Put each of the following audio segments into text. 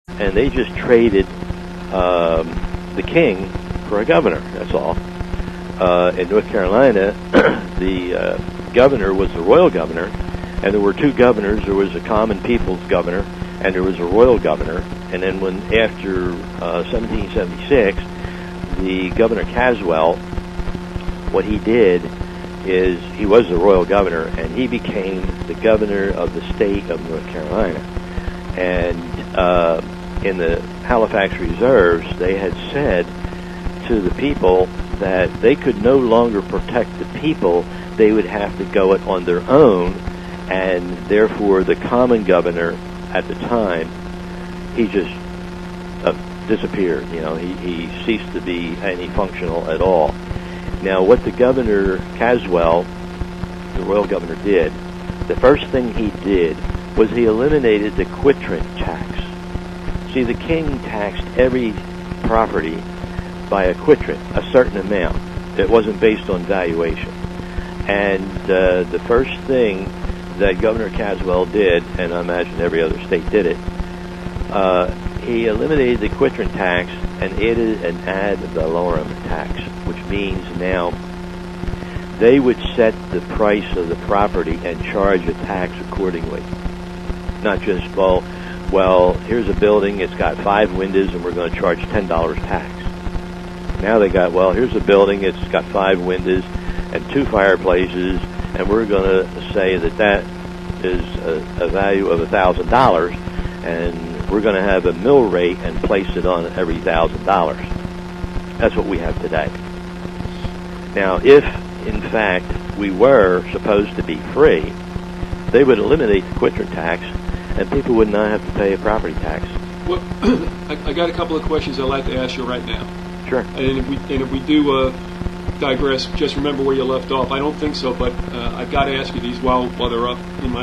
and they just traded the king for a governor. That's all. In North Carolina, the governor was the royal governor, and there were two governors. There was a common people's governor, and there was a royal governor. And then when after 1776, the Governor Caswell, what he did is he was the royal governor, and he became the governor of the state of North Carolina. And in the Halifax reserves, they had said to the people that they could no longer protect the people. They would have to go it on their own, and therefore the common governor at the time, he just disappeared. He ceased to be any functional at all. Now, what the Governor Caswell, the royal governor, did, the first thing he did was he eliminated the quitrent tax. See, the king taxed every property by a quitrent, a certain amount. It wasn't based on valuation. And the first thing that Governor Caswell did, and I imagine every other state did it, he eliminated the quitrent tax and added an ad valorem tax, which means now they would set the price of the property and charge a tax accordingly. Not just, well, here's a building, it's got 5 windows, and we're going to charge $10 tax. Now they got, well, here's a building, it's got 5 windows and 2 fireplaces, and we're going to say that is a value of $1,000, and we're going to have a mill rate and place it on every $1,000. That's what we have today. Now, if, in fact, we were supposed to be free, they would eliminate the quitrent tax, and people would not have to pay a property tax. Well, I got a couple of questions I'd like to ask you right now. Sure. And if we do digress, just remember where you left off. I don't think so, but I've got to ask you these while they're up in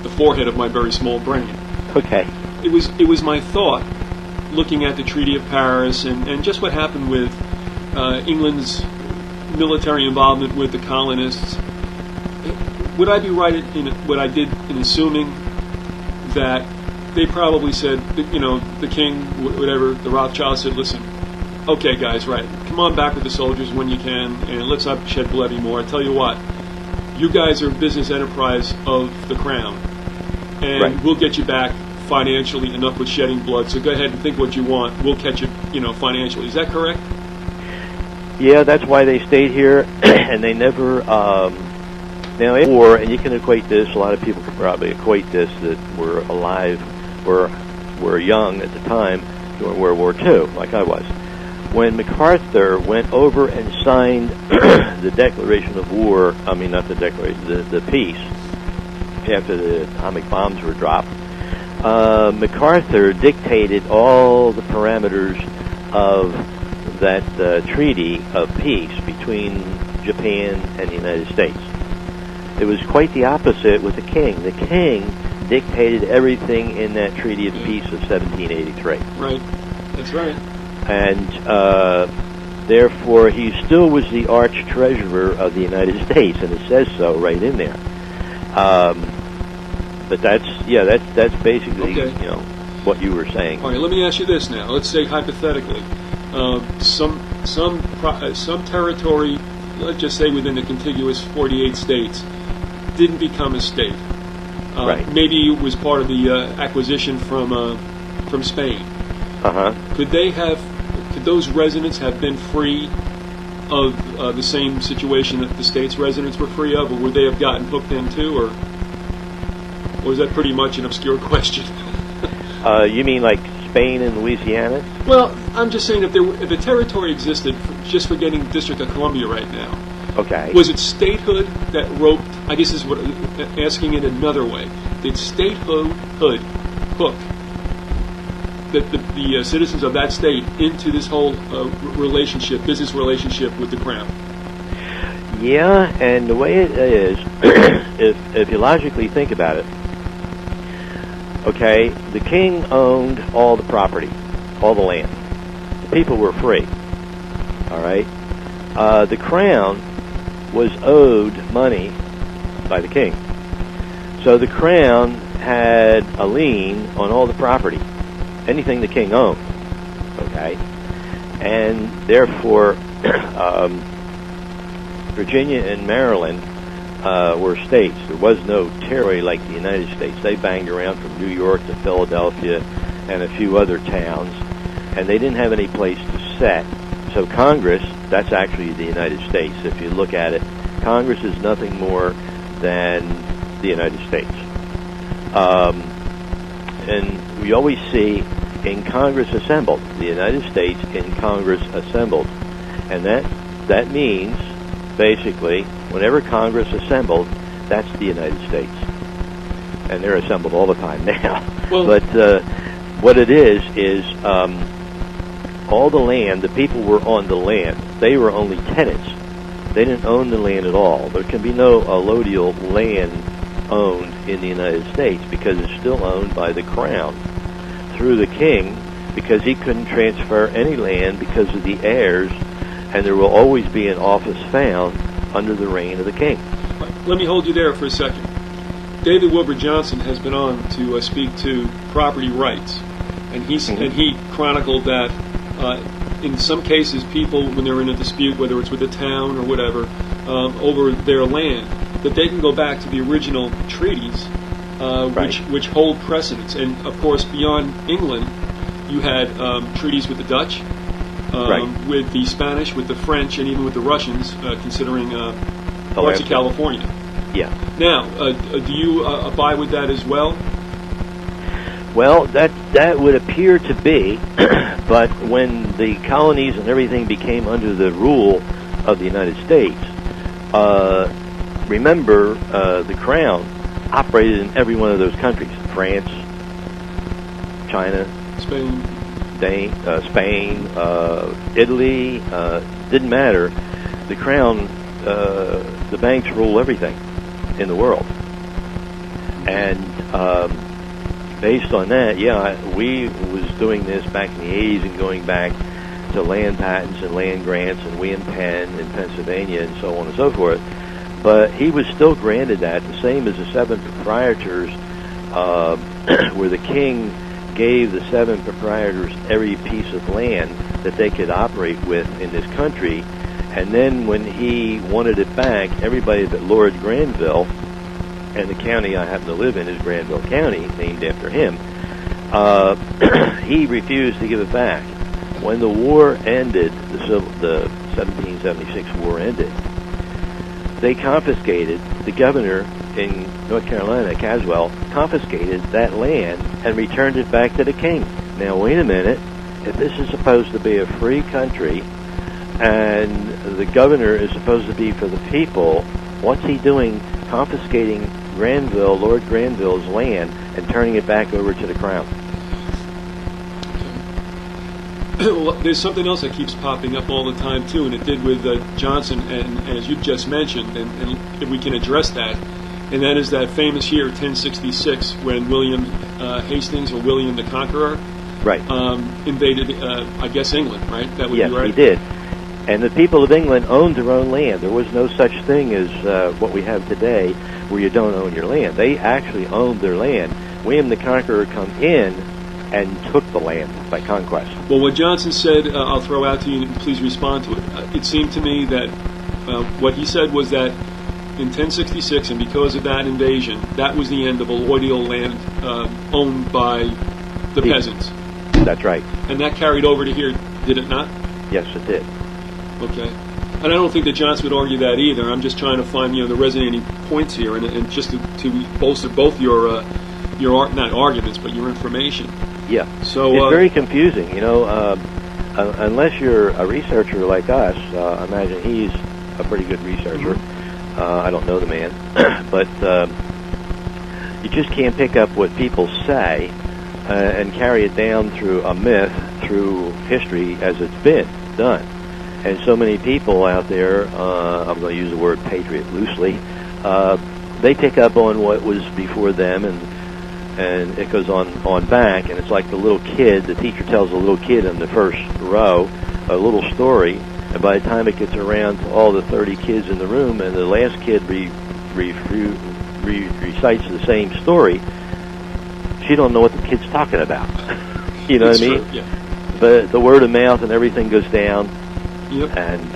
the forehead of my very small brain. Okay. It was my thought, looking at the Treaty of Paris and just what happened with England's military involvement with the colonists. Would I be right in what I did in assuming that they probably said, the king, whatever, the Rothschild said, listen, okay, guys, right, come on back with the soldiers when you can, and let's not shed blood anymore. I tell you what, you guys are a business enterprise of the crown, and right. We'll get you back financially enough with shedding blood, so go ahead and think what you want. We'll catch you, financially. Is that correct? Yeah, that's why they stayed here, and they never, now, in war, and you can equate this, a lot of people can probably equate this, that were alive, were young at the time during World War II, like I was. When MacArthur went over and signed the declaration of war, not the declaration, the peace, after the atomic bombs were dropped, MacArthur dictated all the parameters of that treaty of peace between Japan and the United States. It was quite the opposite with the king. The king dictated everything in that treaty of peace of 1783. Right. That's right. And therefore, he still was the arch treasurer of the United States, and it says so right in there. But that's basically okay. What you were saying. All right, let me ask you this now. Let's say hypothetically, some territory, let's just say within the contiguous 48 states, didn't become a state. Right. Maybe it was part of the acquisition from Spain. Could those residents have been free of the same situation that the state's residents were free of, or would they have gotten hooked in too, or is that pretty much an obscure question? You mean like Spain and Louisiana? Well, I'm just saying if the territory existed, just forgetting District of Columbia right now. Okay. Was it statehood that roped? I guess this is what asking it another way. Did statehood hook the citizens of that state into this whole business relationship with the crown? Yeah, and the way it is, if you logically think about it, okay, the king owned all the property, all the land. The people were free. All right? The crown was owed money by the king. So the crown had a lien on all the property. anything the king owned. Okay, and therefore Virginia and Maryland were states. There was no territory like the United States. They banged around from New York to Philadelphia and a few other towns, and they didn't have any place to set. So Congress, that's actually the United States. If you look at it, Congress is nothing more than the United States. And we always see in Congress assembled, the United States in Congress assembled. And that means, basically, whenever Congress assembled, that's the United States. And they're assembled all the time now. Well, but what it is all the land, the people were on the land. They were only tenants. They didn't own the land at all. There can be no allodial land owned in the United States because it's still owned by the crown through the king, because he couldn't transfer any land because of the heirs, and there will always be an office found under the reign of the king. Let me hold you there for a second. David Wilbur Johnson has been on to speak to property rights, and he chronicled that in some cases people, when they're in a dispute, whether it's with a town or whatever, over their land, that they can go back to the original treaties which hold precedence. And of course, beyond England, you had treaties with the Dutch, with the Spanish, with the French, and even with the Russians, considering parts of California. Yeah. Now, do you abide with that as well? Well, that would appear to be, but when the colonies and everything became under the rule of the United States, remember, the crown operated in every one of those countries: France, China, Spain, Spain, Italy. Didn't matter. The crown, the banks rule everything in the world, and based on that, we was doing this back in the 80s and going back to land patents and land grants and William Penn in Pennsylvania and so on and so forth. But he was still granted that, the same as the seven proprietors, where the king gave the seven proprietors every piece of land that they could operate with in this country. And then when he wanted it back, everybody but Lord Granville, and the county I happen to live in is Granville County, named after him, he refused to give it back. When the war ended, the 1776 war ended, they confiscated, the governor in North Carolina, Caswell, confiscated that land and returned it back to the king. Now, wait a minute. If this is supposed to be a free country and the governor is supposed to be for the people, what's he doing confiscating Granville, Lord Granville's land, and turning it back over to the crown? Well, there's something else that keeps popping up all the time, too, and it did with Johnson, and as you just mentioned, and if we can address that, and that is that famous year, 1066, when William Hastings, or William the Conqueror, invaded, I guess, England, right? That would be right? Yes, he did. And the people of England owned their own land. There was no such thing as what we have today, where you don't own your land. They actually owned their land. William the Conqueror come in and took the land by conquest. Well, what Johnson said, I'll throw out to you, and please respond to it. It seemed to me that what he said was that in 1066, and because of that invasion, that was the end of allodial land owned by the peasants. That's right. And that carried over to here, did it not? Yes, it did. Okay. And I don't think that Johnson would argue that either. I'm just trying to find, the resonating points here, and just to bolster both your not arguments, but your information. Yeah. So it's very confusing, unless you're a researcher like us. I imagine he's a pretty good researcher. I don't know the man, but you just can't pick up what people say and carry it down through a myth, through history as it's been done. And so many people out there, I'm going to use the word patriot loosely, they pick up on what was before them, and it goes on back, and it's like the little kid, the teacher tells a little kid in the first row a little story, and by the time it gets around to all the 30 kids in the room, and the last kid recites the same story, she don't know what the kid's talking about. You know it's what I mean? true, yeah. But the word of mouth and everything goes down. Yep. And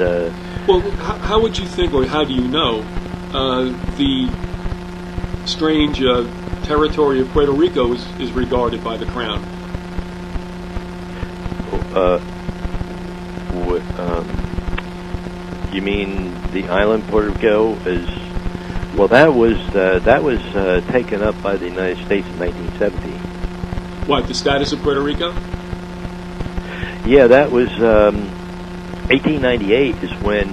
Well, how would you think, or how do you know, the strange territory of Puerto Rico is regarded by the Crown? you mean the island Puerto Rico is? Well, that was taken up by the United States in 1970. What, the status of Puerto Rico? Yeah, that was 1898 is when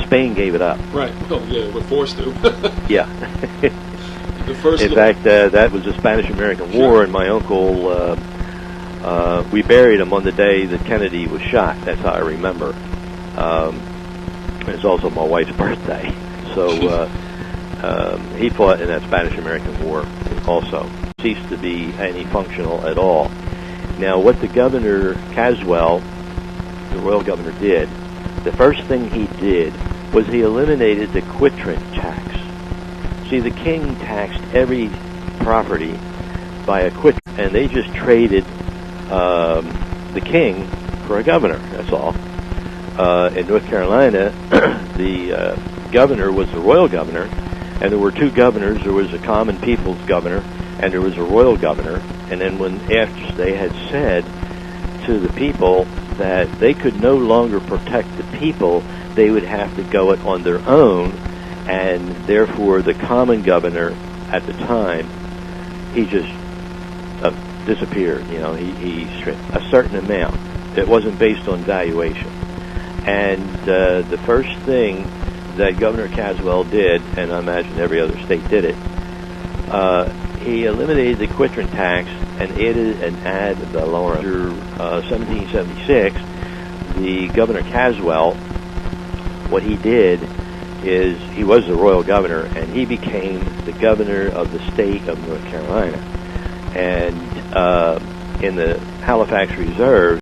Spain gave it up. Right. Well, yeah, we're forced to. Yeah. The first. In fact, that was the Spanish-American War, and my uncle, we buried him on the day that Kennedy was shot. That's how I remember. It's also my wife's birthday. So he fought in that Spanish-American War also. Ceased to be any functional at all. Now, what the Governor Caswell, the royal governor, did, the first thing he did was he eliminated the quitrent tax. See, the king taxed every property by a quitrent, and they just traded the king for a governor, that's all. In North Carolina, the governor was the royal governor, and there were two governors. There was a common people's governor, and there was a royal governor. And then after they had said to the people that they could no longer protect the people, they would have to go it on their own, and therefore the common governor at the time, he just disappeared. You know, he a certain amount. It wasn't based on valuation. And the first thing that Governor Caswell did, and I imagine every other state did it, he eliminated the quitrent tax and added an ad valorem. After 1776, the Governor Caswell, what he did is he was the royal governor, and he became the governor of the state of North Carolina. And in the Halifax Reserve,